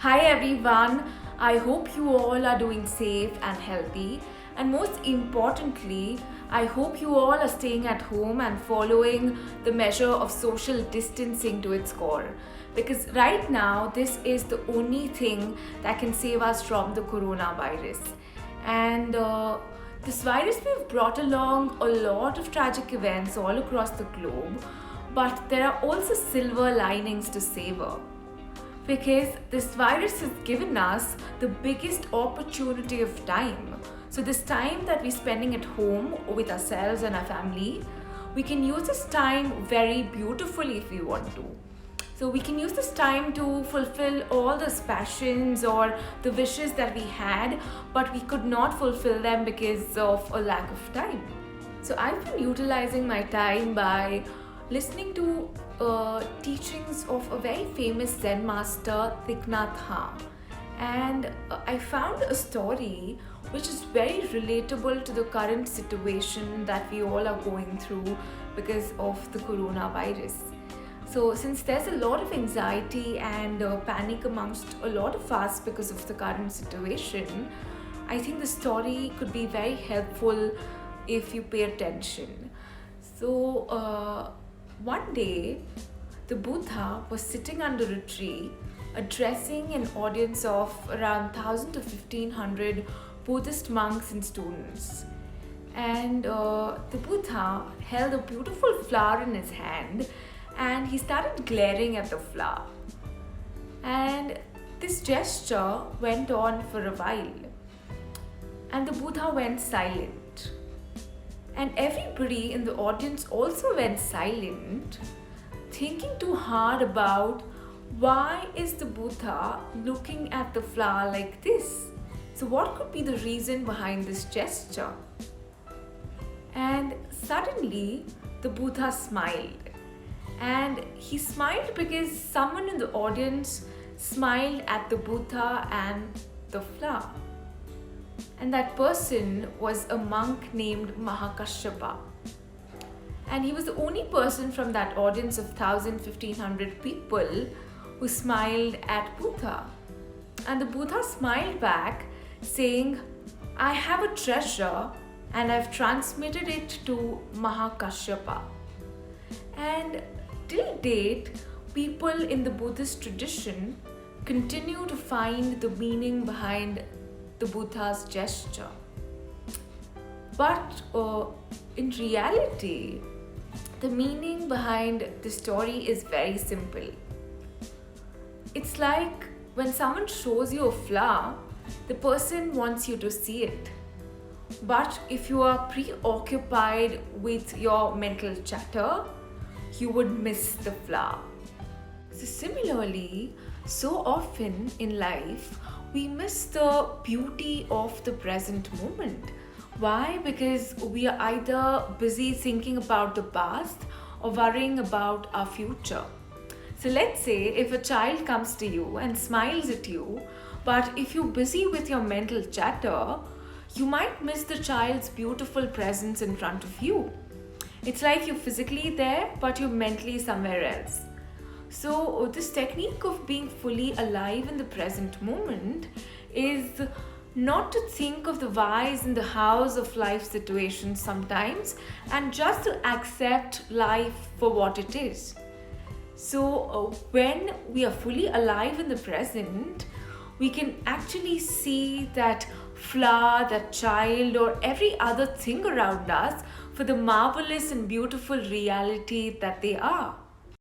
Hi everyone, I hope you all are doing safe and healthy, and most importantly, I hope you all are staying at home and following the measure of social distancing to its core, because right now this is the only thing that can save us from the coronavirus. And this virus we've brought along a lot of tragic events all across the globe, but there are also silver linings to savor, because this virus has given us the biggest opportunity of time. So, this time that we're spending at home with ourselves and our family, we can use this time very beautifully if we want to. So, we can use this time to fulfill all those passions or the wishes that we had, but we could not fulfill them because of a lack of time. So, I've been utilizing my time by listening to teachings of a very famous Zen master, Thich Nhat Hanh. And I found a story which is very relatable to the current situation that we all are going through because of the coronavirus. So, since there's a lot of anxiety and panic amongst a lot of us because of the current situation, I think the story could be very helpful if you pay attention. So, one day, the Buddha was sitting under a tree addressing an audience of around 1000 to 1500 Buddhist monks and students. And the Buddha held a beautiful flower in his hand and he started glaring at the flower. And this gesture went on for a while. And the Buddha went silent. And everybody in the audience also went silent, thinking too hard about why is the Buddha looking at the flower like this? So what could be the reason behind this gesture? And suddenly the Buddha smiled. And he smiled because someone in the audience smiled at the Buddha and the flower. And that person was a monk named Mahakashyapa. And he was the only person from that audience of 1,500 people who smiled at Buddha. And the Buddha smiled back, saying, I have a treasure and I've transmitted it to Mahakashyapa. And till date, people in the Buddhist tradition continue to find the meaning behind the Buddha's gesture. But in reality, the meaning behind the story is very simple. It's like when someone shows you a flower, the person wants you to see it. But if you are preoccupied with your mental chatter, you would miss the flower. So similarly, so often in life, we miss the beauty of the present moment. Why? Because we are either busy thinking about the past or worrying about our future. So let's say if a child comes to you and smiles at you, but if you're busy with your mental chatter, you might miss the child's beautiful presence in front of you. It's like you're physically there, but you're mentally somewhere else. So, this technique of being fully alive in the present moment is not to think of the whys and the hows of life situations sometimes, and just to accept life for what it is. So, when we are fully alive in the present, we can actually see that flower, that child, or every other thing around us for the marvelous and beautiful reality that they are.